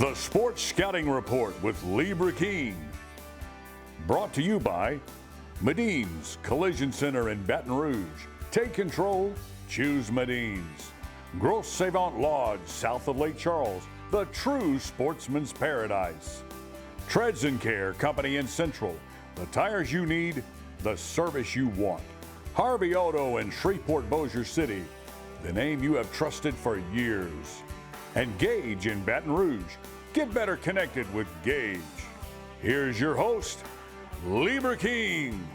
The Sports Scouting Report with Libra King. Brought to you by Medines Collision Center in Baton Rouge. Take control, choose Medines. Grosse Savant Lodge, south of Lake Charles, the true sportsman's paradise. Treads and Care Company in Central, the tires you need, the service you want. Harvey Auto in Shreveport, Bossier City, the name you have trusted for years. And Gage in Baton Rouge. Get better connected with Gage. Here's your host, Libra King.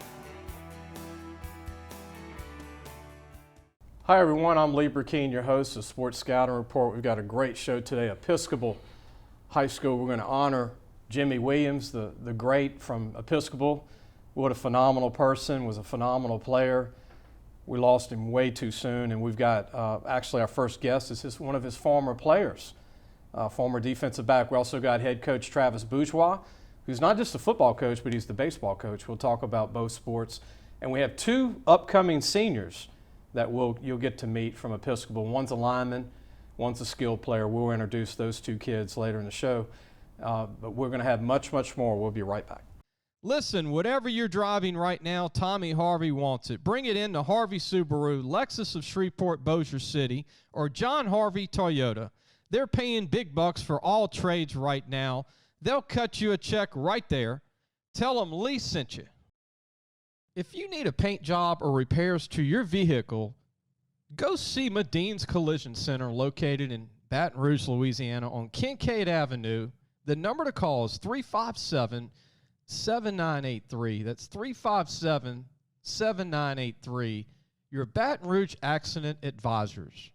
Hi everyone, I'm Libra King, your host of Sports Scouting Report. We've got a great show today. Episcopal High School. We're going to honor Jimmy Williams, the great from Episcopal. What a phenomenal person, was a phenomenal player. We lost him way too soon, and we've got actually our first guest is one of his former players, former defensive back. We also got head coach Travis Bourgeois, who's not just a football coach, but he's the baseball coach. We'll talk about both sports. And we have two upcoming seniors that you'll get to meet from Episcopal. One's a lineman, one's a skilled player. We'll introduce those two kids later in the show. But we're going to have much, much more. We'll be right back. Listen, whatever you're driving right now, Tommy Harvey wants it. Bring it in to Harvey Subaru, Lexus of Shreveport, Bossier City, or John Harvey Toyota. They're paying big bucks for all trades right now. They'll cut you a check right there. Tell them Lee sent you. If you need a paint job or repairs to your vehicle, go see Medines Collision Center located in Baton Rouge, Louisiana on Kincaid Avenue. The number to call is 357-7983. That's 357-7983. Your Baton Rouge Accident Advisors.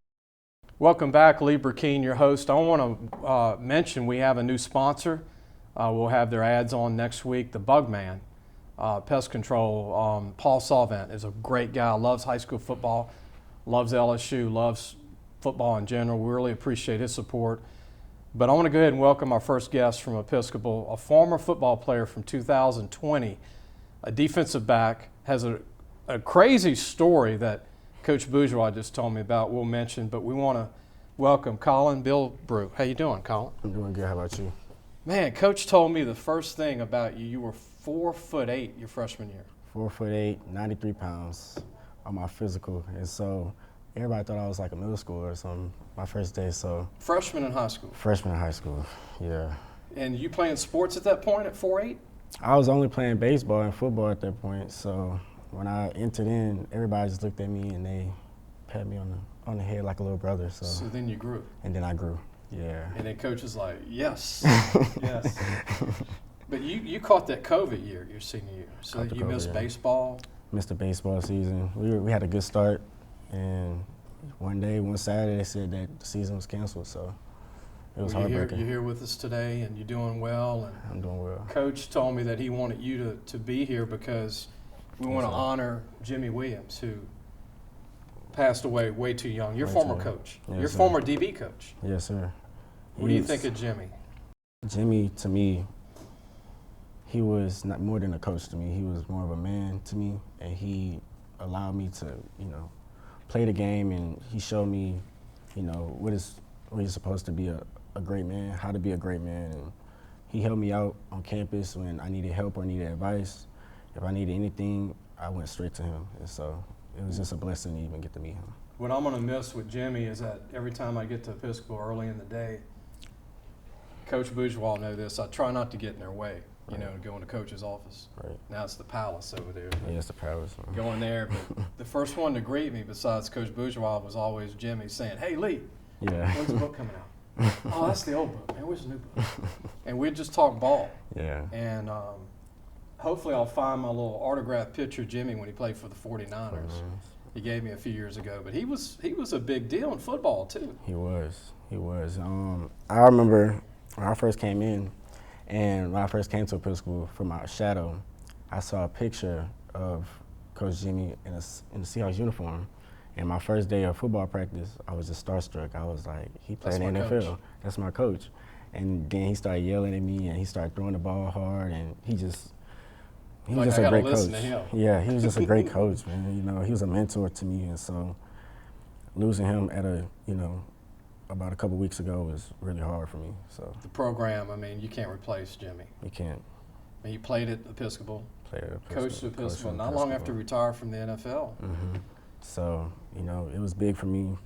Welcome back, Libra King, your host. I want to mention we have a new sponsor. We'll have their ads on next week. The Bugman, Pest Control. Paul Solvent is a great guy, loves high school football, loves LSU, loves football in general. We really appreciate his support. But I want to go ahead and welcome our first guest from Episcopal, a former football player from 2020, a defensive back, has a crazy story that Coach Bourgeois just told me about. We'll mention, but we want to welcome Kolin Bilbrew. How you doing, Kolin? I'm doing good. How about you? Man, Coach told me the first thing about you, you were 4'8" your freshman year. 4'8", 93 pounds on my physical, and so everybody thought I was like a middle schooler or something my first day. So freshman in high school. Freshman in high school, yeah. And you playing sports at that point at 4'8"? I was only playing baseball and football at that point. So when I entered in, everybody just looked at me and they pat me on the head like a little brother. So then you grew. And then I grew, yeah. And then Coach is like, yes, yes. But you caught that COVID year, your senior year. So you missed baseball. Missed the baseball season. We had a good start, and one Saturday, they said that the season was canceled. So it was heartbreaking. You're here with us today, and you're doing well. And I'm doing well. Coach told me that he wanted you to be here because we want to honor Jimmy Williams, who passed away way too young. Your former coach. Yes, your sir. Former DB coach. Yes, sir. What do you think of Jimmy? Jimmy, to me, he was not more than a coach to me. He was more of a man to me, and he allowed me to, play the game, and he showed me, what you're supposed to be a great man, how to be a great man, and he helped me out on campus when I needed help or needed advice. If I needed anything, I went straight to him, and so it was just a blessing to even get to meet him. What I'm going to miss with Jimmy is that every time I get to Episcopal early in the day, Coach Bourgeois know this, I try not to get in their way, to go into Coach's office. Right. Now it's the Palace over there. Yeah, it's the Palace. Going there, but the first one to greet me besides Coach Bourgeois was always Jimmy saying, "Hey, Lee, yeah. when's the book coming out?" "Oh, that's the old book, man. Where's the new book?" And we'd just talk ball. Yeah. And hopefully I'll find my little autographed picture of Jimmy when he played for the 49ers. He gave me a few years ago, but he was a big deal in football too. He was. I remember when I first came in, and when I first came to Episcopal from my shadow, I saw a picture of Coach Jimmy in the Seahawks uniform. And my first day of football practice, I was just starstruck. I was like, he played in the NFL. Coach. That's my coach. And then he started yelling at me, and he started throwing the ball hard, and he was just a great coach. Yeah, he was just a great coach, man. He was a mentor to me, and so losing him at a about a couple weeks ago was really hard for me. So The program, I mean, you can't replace Jimmy. you can't I mean, you played at Episcopal, play at coached at coach Episcopal, at not long Episcopal. after you retired from the NFL. So, you know, it was big for me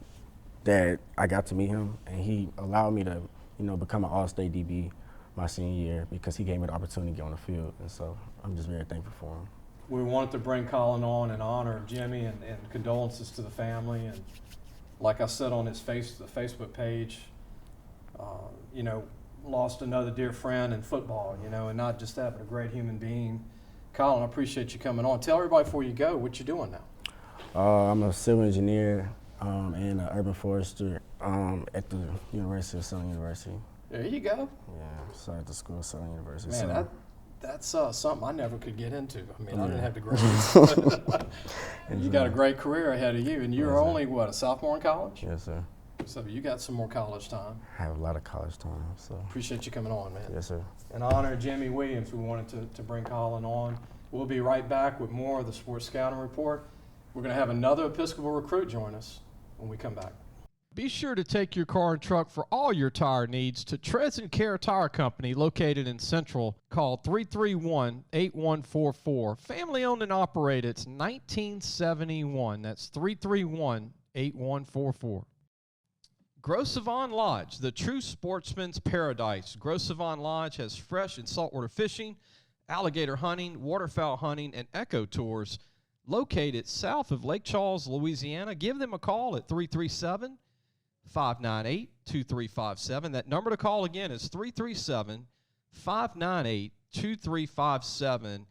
that I got to meet him, and he allowed me to, you know, become an all-state DB my senior year because he gave me the opportunity to get on the field. And so I'm just very thankful for him. We wanted to bring Kolin on in honor of Jimmy and condolences to the family. And like I said on his the Facebook page, you know, lost another dear friend in football, you know, and not just that, but a great human being. Kolin, I appreciate you coming on. Tell everybody before you go what you're doing now. I'm a civil engineer and an urban forester at the University of Southern University. There you go. Yeah, so at the school of Southern University. Man, so, that's something I never could get into. I mean, I didn't have the grades. You got a great career ahead of you, and you're only, what, a sophomore in college? yes, sir. So you got some more college time. I have a lot of college time, so. Appreciate you coming on, man. Yes, sir. In honor of Jimmy Williams, we wanted to bring Kolin on. We'll be right back with more of the Sports Scouting Report. We're going to have another Episcopal recruit join us when we come back. Be sure to take your car and truck for all your tire needs to Trigg and Care Tire Company located in Central. Call 331-8144. Family owned and operated. It's 1971. That's 331-8144. Gros Savon Lodge, the true sportsman's paradise. Gros Savon Lodge has fresh and saltwater fishing, alligator hunting, waterfowl hunting, and eco tours located south of Lake Charles, Louisiana. Give them a call at 337-598-2357. That number to call again is 337-598-2357,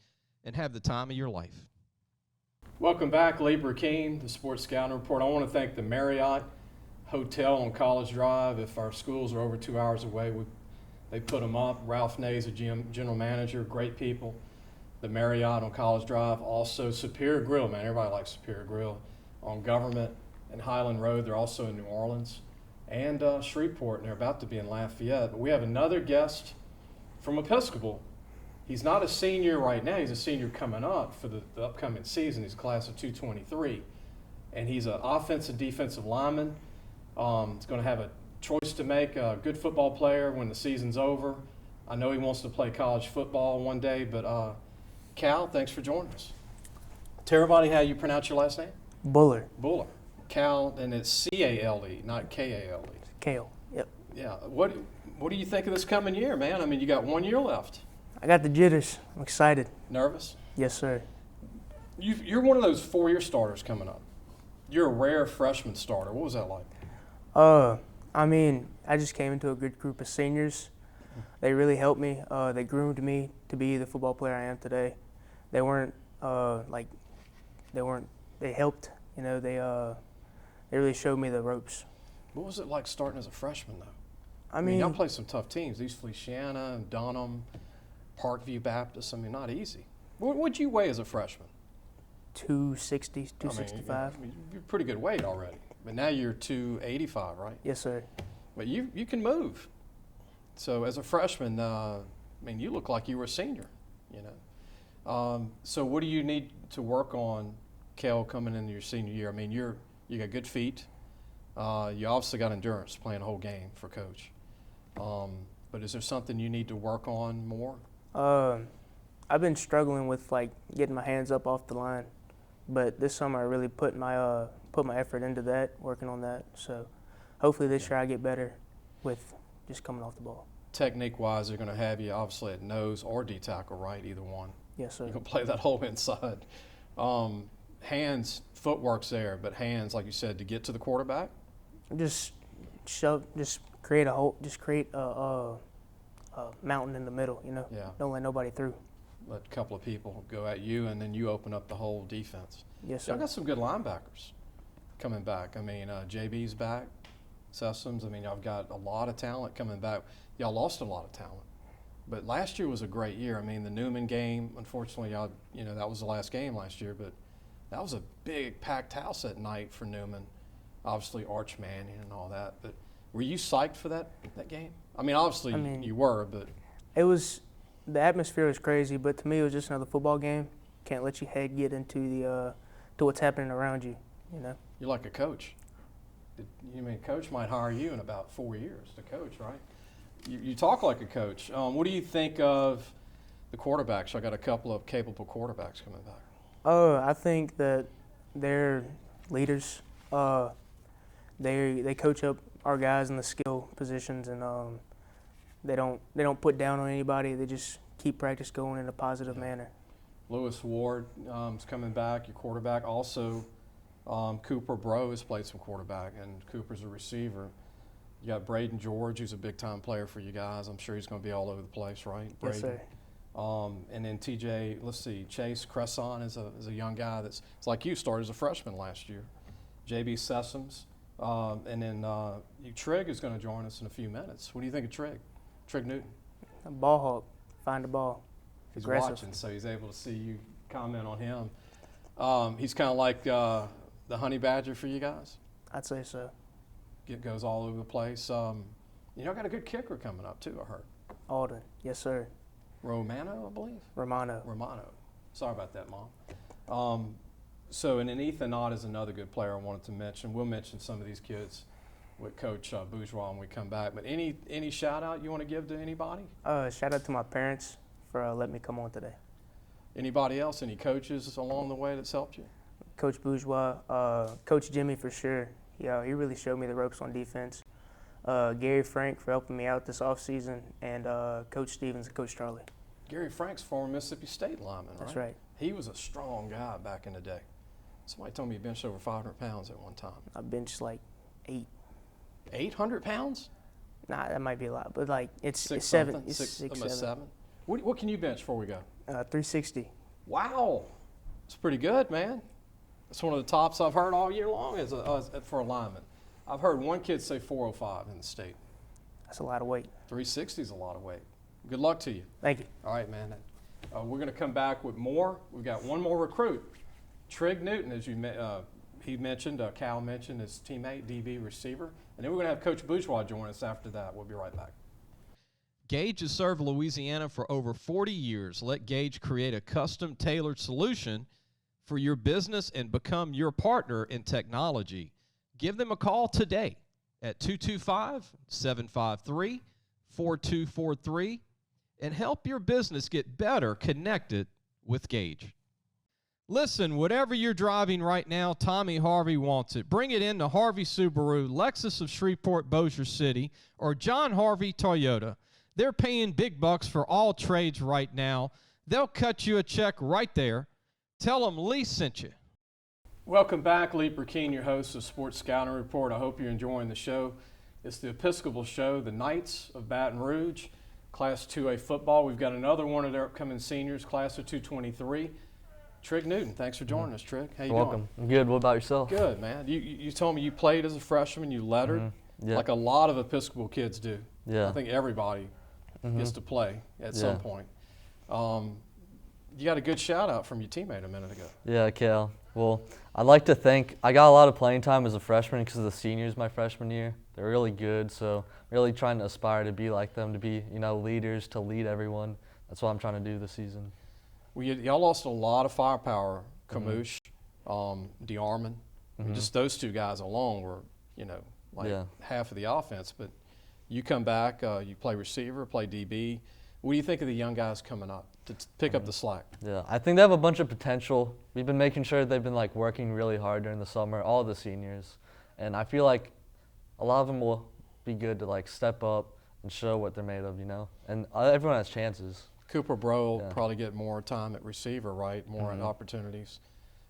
and have the time of your life. Welcome back, Lee Burkeen, the Sports Scouting Report. I want to thank the Marriott Hotel on College Drive. If our schools are over 2 hours away, they put them up. Ralph Nay's a general manager, great people. The Marriott on College Drive, also Superior Grill, man. Everybody likes Superior Grill on Government and Highland Road. They're also in New Orleans and Shreveport, and they're about to be in Lafayette. But we have another guest from Episcopal. He's not a senior right now. He's a senior coming up for the upcoming season. He's a class of 223, and he's an offensive defensive lineman. He's going to have a choice to make, a good football player when the season's over. I know he wants to play college football one day, but Cale, thanks for joining us. Tell everybody how you pronounce your last name. Buhler. Buhler. Cale, and it's C-A-L-E, not K-A-L-E. Cale. Yep. Yeah. What do you think of this coming year, man? I mean, you got 1 year left. I got the jitters. I'm excited. Nervous? Yes, sir. You're one of those 4-year starters coming up. You're a rare freshman starter. What was that like? I mean, I just came into a good group of seniors. They really helped me. They groomed me to be the football player I am today. They weren't they helped, you know, they really showed me the ropes. What was it like starting as a freshman, though? I mean, y'all played some tough teams. These Feliciana and Dunham, Parkview Baptist. I mean, not easy. What'd you weigh as a freshman? 260, 265. I mean, you're a pretty good weight already. But now you're 285, right? Yes, sir. But you can move. So as a freshman, I mean, you look like you were a senior, you know. So what do you need to work on, Cale, coming into your senior year? I mean, you got good feet. You obviously got endurance playing a whole game for Coach. But is there something you need to work on more? I've been struggling with like getting my hands up off the line, but this summer I really put my effort into that, working on that. So hopefully this year I get better with just coming off the ball. Technique-wise, they're going to have you obviously at nose or D tackle, right? Either one. Yes, sir. You can play that whole inside. Hands, footwork's there, but hands, like you said, to get to the quarterback. Just create a mountain in the middle. You know. Yeah. Don't let nobody through. Let a couple of people go at you, and then you open up the whole defense. Yes, sir. Y'all got some good linebackers coming back. I mean, JB's back, Sessoms. I mean, y'all got a lot of talent coming back. Y'all lost a lot of talent, but last year was a great year. I mean, the Newman game, unfortunately, y'all, you know, that was the last game last year, but that was a big packed house at night for Newman. Obviously, Arch Manning and all that. But were you psyched for that game? I mean, obviously you were, but it was. The atmosphere was crazy, but to me it was just another football game. Can't let your head get into the to what's happening around you, you know. you're like a coach. Coach might hire you in about 4 years to coach, right? You talk like a coach. What do you think of the quarterbacks? I got a couple of capable quarterbacks coming back. I think that they're leaders. They coach up our guys in the skill positions, and they don't put down on anybody. They just keep practice going in a positive manner. Lewis Ward is coming back, your quarterback. Also, Cooper Brew has played some quarterback, and Cooper's a receiver. You got Braden George, who's a big-time player for you guys. I'm sure he's going to be all over the place, right? Yes, sir. And then Chase Cresson is a young guy it's like you, started as a freshman last year. J.B. Sessoms. And then Trigg is going to join us in a few minutes. What do you think of Trigg? Trigg Newton. A ball hawk. Find the ball. He's Aggressive. watching, so he's able to see you comment on him. He's kind of like the honey badger for you guys. I'd say so. It goes all over the place. Got a good kicker coming up too, I heard. Alden. Yes, sir. Romano, I believe. Romano. Sorry about that, Mom. And then Ethan Ott is another good player I wanted to mention. We'll mention some of these kids with Coach Bourgeois when we come back. But any shout out you want to give to anybody? Shout out to my parents for letting me come on today. Anybody else? Any coaches along the way that's helped you? Coach Bourgeois, Coach Jimmy for sure. He really showed me the ropes on defense. Gary Frank for helping me out this offseason, and Coach Stevens and Coach Charlie. Gary Frank's former Mississippi State lineman, right? That's right. He was a strong guy back in the day. Somebody told me he benched over 500 pounds at one time. I benched like 8. 800 pounds? Nah, that might be a lot, but like it's Six 7. something? It's Six, 7. 7. What can you bench before we go? 360. Wow, it's pretty good, man. It's one of the tops I've heard all year long for a lineman. I've heard one kid say 405 in the state. That's a lot of weight. 360 is a lot of weight. Good luck to you. Thank you. All right, man. We're going to come back with more. We've got one more recruit. Trigg Newton, as he mentioned, Cale mentioned, his teammate, DB receiver. And then we're going to have Coach Bourgeois join us after that. We'll be right back. Gage has served Louisiana for over 40 years. Let Gage create a custom-tailored solution for your business and become your partner in technology. Give them a call today at 225-753-4243 and help your business get better connected with Gage. Listen, whatever you're driving right now, Tommy Harvey wants it. Bring it in to Harvey Subaru, Lexus of Shreveport, Bossier City, or John Harvey Toyota. They're paying big bucks for all trades right now. They'll cut you a check right there. Tell them Lee sent you. Welcome back. Lee Burkeen, your host of Sports Scouting Report. I hope you're enjoying the show. It's the Episcopal show, the Knights of Baton Rouge, Class 2A football. We've got another one of their upcoming seniors, Class of 223. Trigg Newton, thanks for joining us, Trigg. How you doing? Welcome. I'm good. What about yourself? Good, man. You told me you played as a freshman, you lettered, Yeah. like a lot of Episcopal kids do. Yeah. I think everybody gets to play at some point. You got a good shout out from your teammate a minute ago. Yeah, Cale. Well, I'd like to thank, I got a lot of playing time as a freshman because of the seniors my freshman year. They're really good, so really trying to aspire to be like them, to be, leaders, to lead everyone. That's what I'm trying to do this season. Well, y'all lost a lot of firepower. Camouche, DeArmond. Just those two guys alone were, half of the offense. But you come back, you play receiver, play DB. What do you think of the young guys coming up to pick up the slack? Yeah, I think they have a bunch of potential. We've been making sure they've been working really hard during the summer, all the seniors. And I feel like a lot of them will be good to step up and show what they're made of, And everyone has chances. Cooper Brew will probably get more time at receiver, right? More opportunities.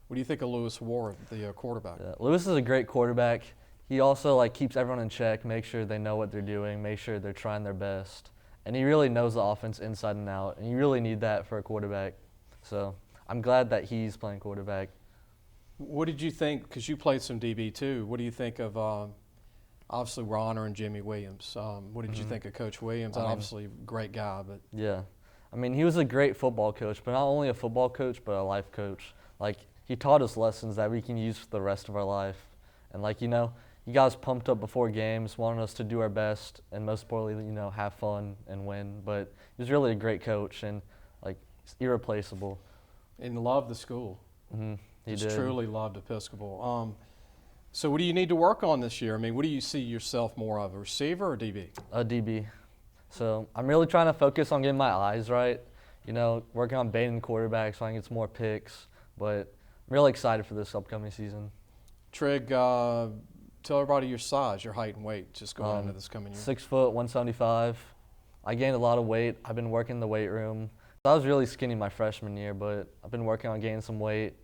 What do you think of Lewis Ward, the quarterback? Yeah, Lewis is a great quarterback. He also keeps everyone in check, make sure they know what they're doing, make sure they're trying their best. And he really knows the offense inside and out, and you really need that for a quarterback. So I'm glad that he's playing quarterback. What did you think, because you played some DB too, what do you think of obviously Ronner and Jimmy Williams? What did you think of Coach Williams? Obviously a great guy, but. Yeah. He was a great football coach, but not only a football coach, but a life coach. He taught us lessons that we can use for the rest of our life. And he got us pumped up before games, wanted us to do our best, and most importantly, have fun and win. But he was really a great coach and irreplaceable. And loved the school. He Just did. truly loved Episcopal. So what do you need to work on this year? I mean, what do you see yourself more of, a receiver or DB? A DB. So I'm really trying to focus on getting my eyes right, working on baiting quarterbacks so I can get some more picks. But I'm really excited for this upcoming season. Trigg, tell everybody your size, your height and weight, just going into this coming year. 6 foot, 175. I gained a lot of weight. I've been working in the weight room. I was really skinny my freshman year, but I've been working on gaining some weight,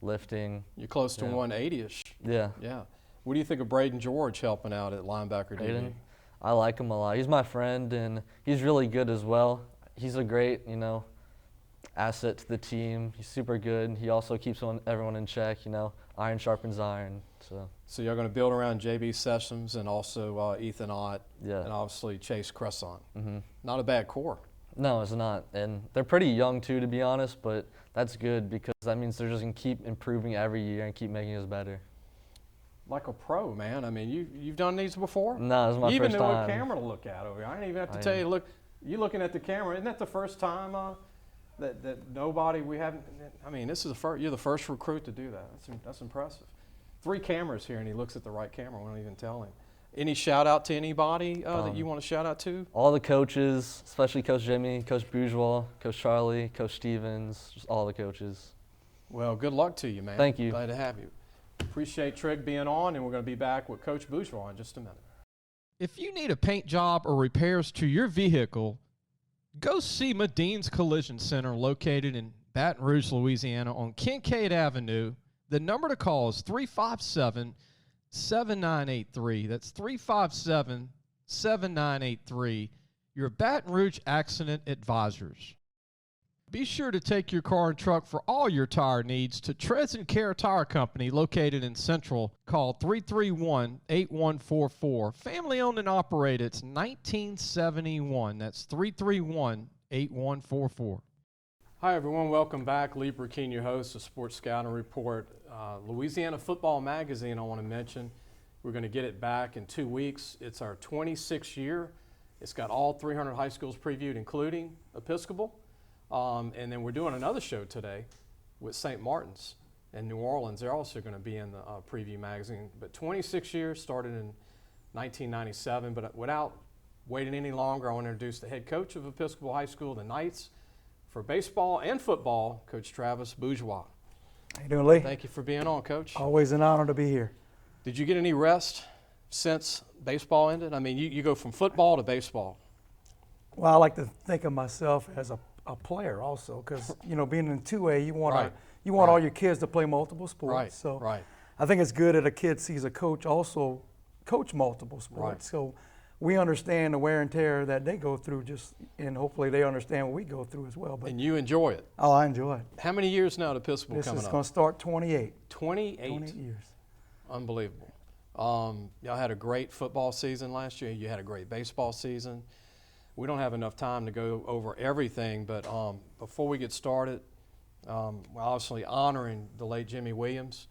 lifting. You're close to 180-ish. Yeah. Yeah. What do you think of Braden George helping out at linebacker DB? I like him a lot. He's my friend, and he's really good as well. He's a great, asset to the team. He's super good. He also keeps everyone in check, iron sharpens iron. So you're going to build around J.B. Sessions and also Ethan Ott and obviously Chase Crescent. Mm-hmm. Not a bad core. No, it's not. And they're pretty young, too, to be honest, but that's good because that means they're just going to keep improving every year and keep making us better. Like a pro, man. I mean, you've done these before? No, this is my you first even know time. what camera to look at over here. I didn't even have to tell you, look, you looking at the camera. Isn't that the first time that nobody we haven't, I mean, this is you're the first recruit to do that. That's impressive. 3 cameras here, and he looks at the right camera. We don't even tell him. Any shout out to anybody that you want to shout out to? All the coaches, especially Coach Jimmy, Coach Bourgeois, Coach Charlie, Coach Stevens, just all the coaches. Well, good luck to you, man. Thank you. Glad to have you. Appreciate Trigg being on, and we're going to be back with Coach Bourgeois in just a minute. If you need a paint job or repairs to your vehicle, go see Medine's Collision Center located in Baton Rouge, Louisiana on Kincaid Avenue. The number to call is 357-7983. That's 357-7983. Your Baton Rouge Accident Advisors. Be sure to take your car and truck for all your tire needs to Treads & Care Tire Company located in Central. Call 331-8144. Family owned and operated. It's 1971. That's 331-8144. Hi, everyone. Welcome back. Lee Burkeen, your host of Sports Scouting Report. Louisiana Football Magazine, I want to mention. We're going to get it back in 2 weeks. It's our 26th year. It's got all 300 high schools previewed, including Episcopal. And then we're doing another show today with St. Martin's in New Orleans. They're also going to be in the preview magazine. But 26 years, started in 1997. But without waiting any longer, I want to introduce the head coach of Episcopal High School, the Knights, for baseball and football, Coach Travis Bourgeois. How you doing, Lee? Thank you for being on, Coach. Always an honor to be here. Did you get any rest since baseball ended? I mean, you go from football to baseball. Well, I like to think of myself as a player also because, being in 2A, you want all your kids to play multiple sports. Right, so right. I think it's good that a kid sees a coach also coach multiple sports. Right. So we understand the wear and tear that they go through and hopefully they understand what we go through as well. But And you enjoy it. Oh, I enjoy it. How many years now at Episcopal This coming is up? going to start 28. 28 years. Unbelievable. Y'all had a great football season last year. You had a great baseball season. We don't have enough time to go over everything, but before we get started, we're obviously honoring the late Jimmy Williams.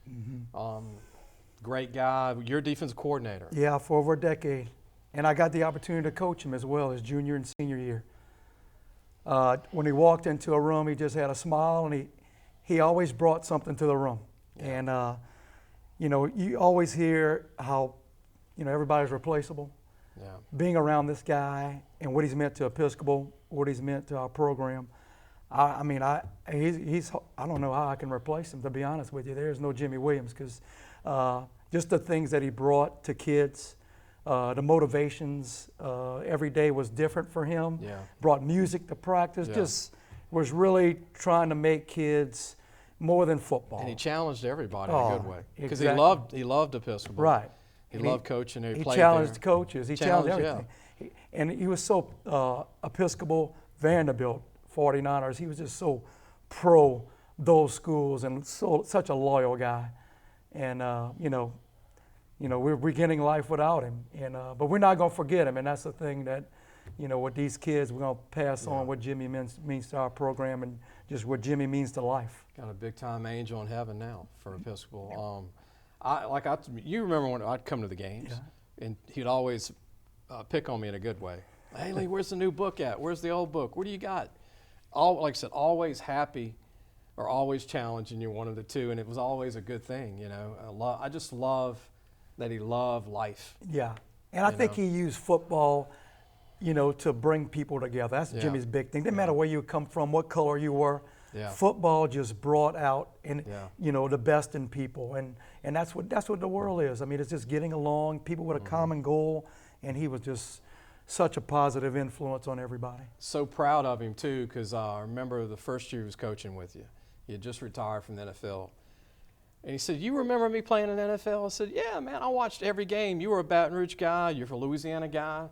Great guy. You're defensive coordinator. Yeah, for over a decade. And I got the opportunity to coach him as well his junior and senior year. When he walked into a room, he just had a smile, and he always brought something to the room. Yeah. And, you always hear how, everybody's replaceable. Yeah. Being around this guy and what he's meant to Episcopal, what he's meant to our program, I don't know how I can replace him, to be honest with you. There's no Jimmy Williams because just the things that he brought to kids, the motivations, every day was different for him. Yeah. Brought music to practice, just was really trying to make kids more than football. And he challenged everybody in a good way because exactly. he loved Episcopal. Right. He loved coaching. He played challenged there. coaches. He challenged everything. Yeah. And he was so Episcopal, Vanderbilt, 49ers. He was just so pro those schools and such a loyal guy. And we're beginning life without him. And but we're not going to forget him. And that's the thing that, with these kids, we're going to pass on what Jimmy means to our program and just what Jimmy means to life. Got a big time angel in heaven now for Episcopal. You remember when I'd come to the games, and he'd always pick on me in a good way. Hey, Lee, where's the new book at? Where's the old book? What do you got? Like I said, always happy, are always challenging you, one of the two, and it was always a good thing, you know. I just love that he loved life. Yeah, and I think know. he used football, you know, to bring people together. That's Yeah. Jimmy's big thing. Didn't matter where you come from, what color you were. Yeah. Football just brought out Yeah. you know, the best in people, and that's what the world is. I mean, it's just getting along, people with a common goal, and he was just such a positive influence on everybody. So proud of him too, because I remember the first year he was coaching with you. He had just retired from the NFL. And he said, "You remember me playing in the NFL?" I said, "Yeah, man, I watched every game. You were a Baton Rouge guy, you're a Louisiana guy."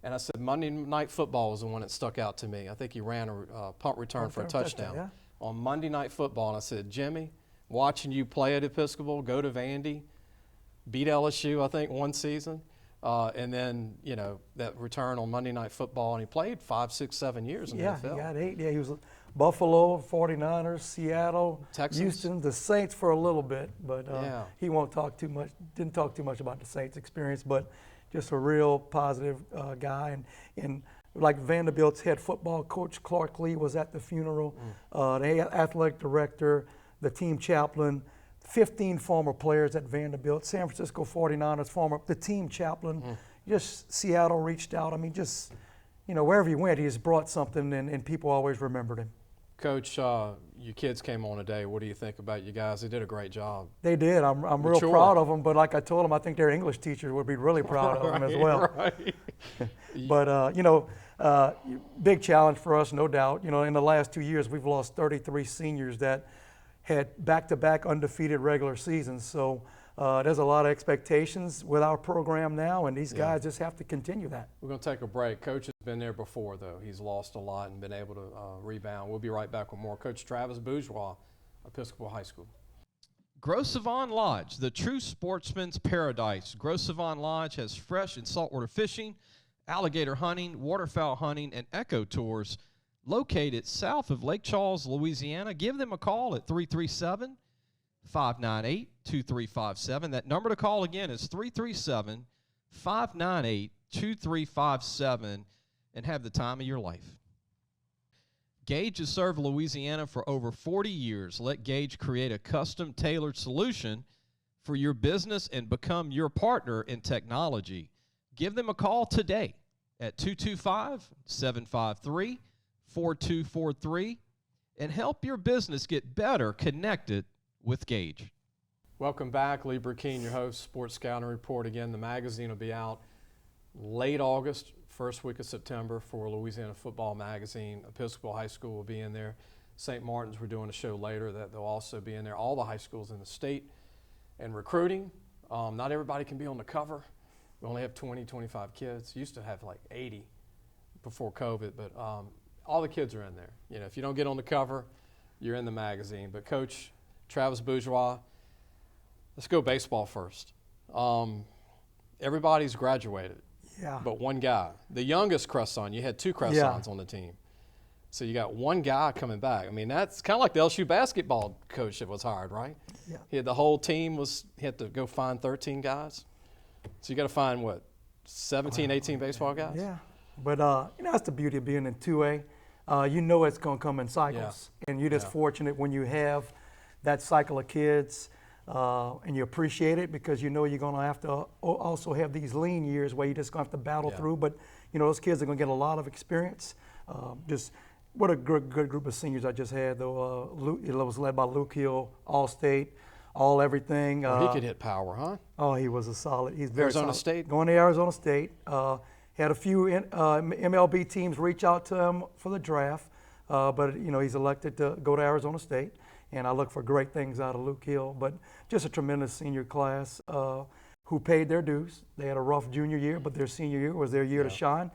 And I said, "Monday Night Football was the one that stuck out to me." I think he ran a punt return for a touchdown. Yeah. On Monday Night Football. And I said, "Jimmy, watching you play at Episcopal, go to Vandy, beat LSU, I think, one season, and then, you know, that return on Monday Night Football." And he played 5, 6, 7 years in the Yeah, NFL. he got 8. Yeah, he was Buffalo, 49ers, Seattle, Texans. Houston, the Saints for a little bit, but Yeah. he didn't talk too much about the Saints experience, but just a real positive guy. And like Vanderbilt's head football coach, Clark Lee, was at the funeral, the athletic director, the team chaplain, 15 former players at Vanderbilt, San Francisco 49ers, the team chaplain, just Seattle reached out. I mean, just, you know, wherever he went, he just brought something, and people always remembered him. Coach, your kids came on today. What do you think about you guys? They did a great job. They did. I'm real Mature. proud of them, but like I told them, I think their English teachers would be really proud of them as well. Right. But, you know, big challenge for us, no doubt. You know, in the last 2 years, we've lost 33 seniors that had back-to-back undefeated regular seasons. So there's a lot of expectations with our program now, and these guys just have to continue that. We're going to take a break. Coach has been there before, though. He's lost a lot and been able to rebound. We'll be right back with more. Coach Travis Bourgeois, Episcopal High School. Gros Savon Lodge, the true sportsman's paradise. Gros Savon Lodge has fresh and saltwater fishing, alligator hunting, waterfowl hunting, and eco tours located south of Lake Charles, Louisiana. Give them a call at 337-598-2357. That number to call again is 337-598-2357, and have the time of your life. Gage has served Louisiana for over 40 years. Let Gage create a custom tailored solution for your business and become your partner in technology. Give them a call today at 225-753-4243 and help your business get better connected with Gage. Welcome back. Lee Burkeen, your host, Sports Scouting Report. Again, the magazine will be out late August, first week of September for Louisiana Football Magazine. Episcopal High School will be in there. St. Martin's, we're doing a show later that they'll also be in there. All the high schools in the state. And recruiting, not everybody can be on the cover. We only have 20, 25 kids. Used to have like 80 before COVID, but all the kids are in there. You know, if you don't get on the cover, you're in the magazine. But Coach Travis Bourgeois, let's go baseball first. Everybody's graduated. Yeah. But one guy, the youngest Cresson, you had 2 Cressons on the team. So you got one guy coming back. I mean, that's kind of like the LSU basketball coach that was hired, right? Yeah. He had the whole team he had to go find 13 guys. So you got to find, what, 17, 18 baseball guys? Yeah. But, you know, that's the beauty of being in 2A. You know it's going to come in cycles. Yeah. And you're just fortunate when you have that cycle of kids. And you appreciate it because you know you're going to have to also have these lean years where you're just going to have to battle through. But, you know, those kids are going to get a lot of experience. Just what a good group of seniors I just had, though. It was led by Luke Hill, All-State, all-everything. He could hit power, huh? Oh, he was a solid. He's very Arizona solid. State? Going to Arizona State. Had a few MLB teams reach out to him for the draft. But, you know, he's elected to go to Arizona State. And I look for great things out of Luke Hill, but just a tremendous senior class who paid their dues. They had a rough junior year, but their senior year was their year to shine,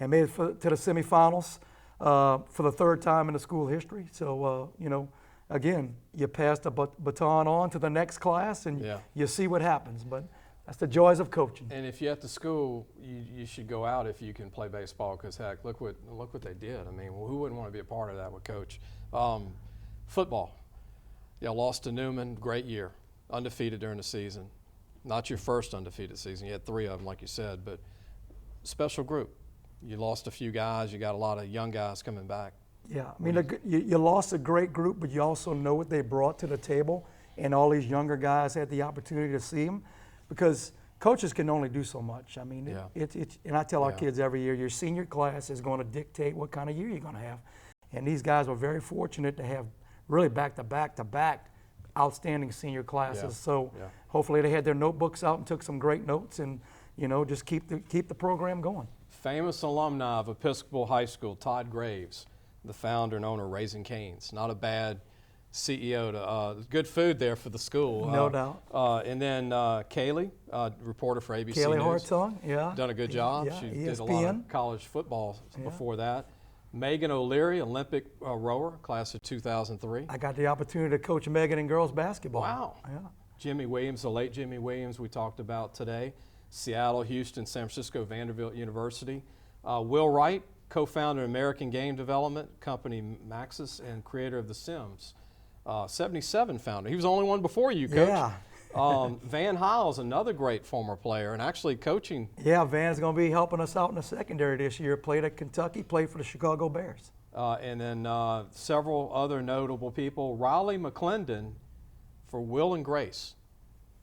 and made it to the semifinals for the 3rd time in the school history. So, you know, again, you pass the baton on to the next class, and you see what happens. But that's the joys of coaching. And if you're at the school, you should go out if you can play baseball because, heck, look what they did. I mean, who wouldn't want to be a part of that with Coach? Football. Yeah, lost to Newman, great year, undefeated during the season. Not your first undefeated season. You had 3 of them, like you said, but special group. You lost a few guys. You got a lot of young guys coming back. Yeah, I mean, you lost a great group, but you also know what they brought to the table, and all these younger guys had the opportunity to see them, because coaches can only do so much. I mean, and I tell our kids every year, your senior class is going to dictate what kind of year you're going to have. And these guys were very fortunate to have really back-to-back outstanding senior classes. So hopefully they had their notebooks out and took some great notes, and just keep the program going. Famous alumni of Episcopal High School, Todd Graves, the founder and owner of Raising Cane's. Not a bad CEO to good food there for the school. No doubt. And then Cale, reporter for ABC Cale News. Hartzong, done a good job. Yeah, She ESPN. did a lot of college football before that. Megan O'Leary, Olympic rower, class of 2003. I got the opportunity to coach Megan in girls basketball. Wow. Yeah. Jimmy Williams, the late Jimmy Williams we talked about today. Seattle, Houston, San Francisco, Vanderbilt University. Will Wright, co-founder of American Game Development Company Maxis and creator of The Sims. 77 founder. He was the only one before you, Coach. Yeah. Van Hiles, another great former player, and actually coaching. Yeah, Van's going to be helping us out in the secondary this year. Played at Kentucky, played for the Chicago Bears. And then several other notable people. Riley McClendon for Will and Grace,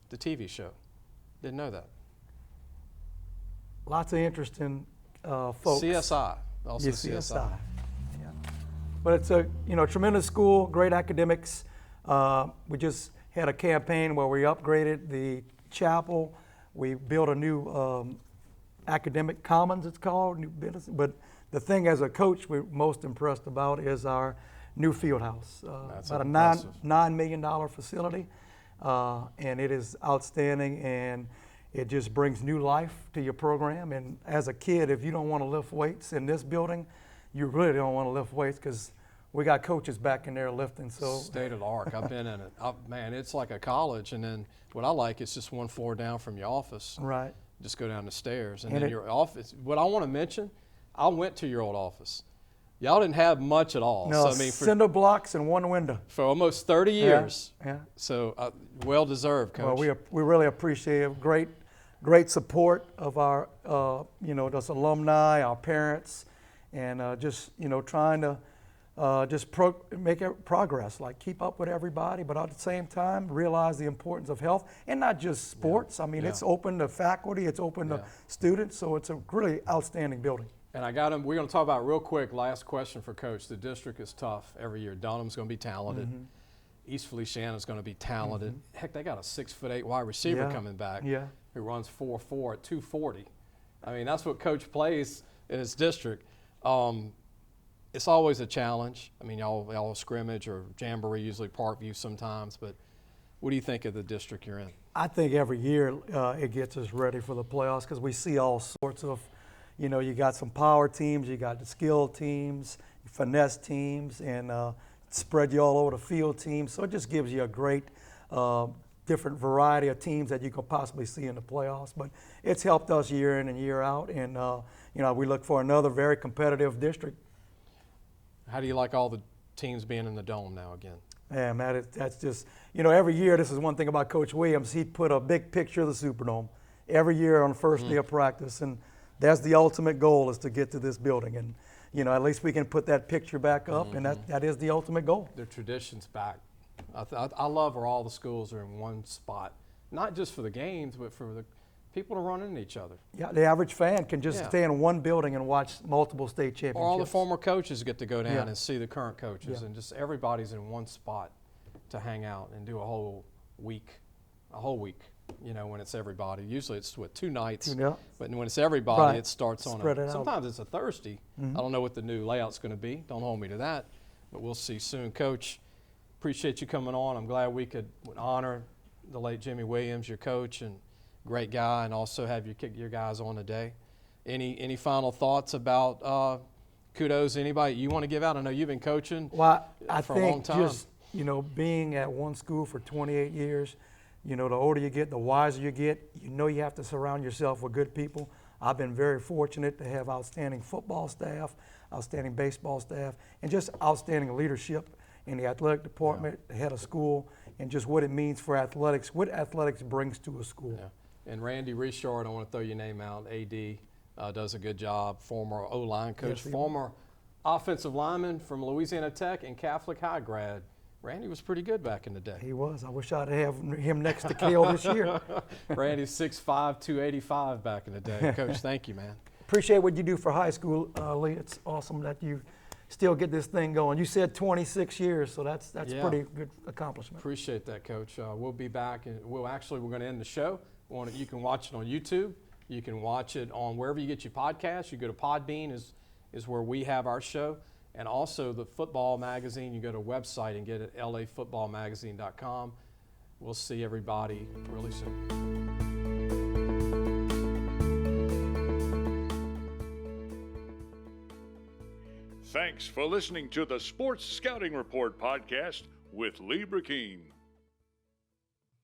the TV show. Didn't know that. Lots of interesting folks. CSI, also Yeah, CSI. Yeah. But it's a tremendous school, great academics. We just had a campaign where we upgraded the chapel. We built a new academic commons, it's called, new business. But the thing as a coach we're most impressed about is our new field house. About a $9 million facility, and it is outstanding, and it just brings new life to your program. And as a kid, if you don't want to lift weights in this building, you really don't want to lift weights, because we got coaches back in there lifting. So state of the art. I've been in it. Man, it's like a college. And then what I like is just one floor down from your office. right. Just go down the stairs. And then your office. What I want to mention, I went to your old office. Y'all didn't have much at all. No, So, I mean, cinder blocks and one window. for almost 30 years. Yeah. So well deserved, Coach. Well, we really appreciate it. Great support of our those alumni, our parents, and just trying to make progress. Like keep up with everybody, but at the same time realize the importance of health, and not just sports. I mean, it's open to faculty, it's open to students, so it's a really outstanding building. And we're going to talk about real quick, last question for Coach. The district is tough every year. Dunham's going to be talented. East Feliciana's going to be talented. Heck, they got a 6'8" wide receiver coming back who runs 4.4 at 240. I mean, that's what Coach plays in his district. It's always a challenge. I mean, y'all scrimmage or jamboree, usually Parkview sometimes, but what do you think of the district you're in? I think every year it gets us ready for the playoffs, because we see all sorts of, you got some power teams, you got the skill teams, finesse teams, and spread you all over the field teams. So it just gives you a great different variety of teams that you could possibly see in the playoffs. But it's helped us year in and year out, and we look for another very competitive district. How do you like all the teams being in the Dome now again? Yeah, man, that's just, every year, this is one thing about Coach Williams, he'd put a big picture of the Superdome every year on the first day of practice, and that's the ultimate goal, is to get to this building. And, at least we can put that picture back up, and that is the ultimate goal. The tradition's back. I love where all the schools are in one spot, not just for the games, but for the people to run into each other. Yeah, the average fan can just stay in one building and watch multiple state championships. Or all the former coaches get to go down and see the current coaches, and just everybody's in one spot to hang out and do a whole week, when it's everybody. Usually it's 2 nights, but when it's everybody, it starts on sometimes it's a Thursday. I don't know what the new layout's going to be. Don't hold me to that, but we'll see soon. Coach, appreciate you coming on. I'm glad we could honor the late Jimmy Williams, your coach, and great guy, and also have your guys on today. Any final thoughts about kudos? Anybody you want to give out? I know you've been coaching for a long time. Just being at one school for 28 years, the older you get, the wiser you get. You have to surround yourself with good people. I've been very fortunate to have outstanding football staff, outstanding baseball staff, and just outstanding leadership in the athletic department, the head of school, and just what it means for athletics, what athletics brings to a school. Yeah. And Randy Richard, I want to throw your name out. AD does a good job. Former O-line coach, former offensive lineman from Louisiana Tech and Catholic High grad. Randy was pretty good back in the day. He was. I wish I'd have him next to Cale this year. Randy's 6'5", 285 back in the day. Coach, thank you, man. Appreciate what you do for high school, Lee. It's awesome that you still get this thing going. You said 26 years, so that's Yeah. pretty good accomplishment. Appreciate that, Coach. We'll be back, and we're going to end the show. You can watch it on YouTube. You can watch it on wherever you get your podcasts. You go to Podbean is where we have our show, and also the football magazine. You go to a website and get it, lafootballmagazine.com. We'll see everybody really soon. Thanks for listening to the Sports Scouting Report podcast with Lee King.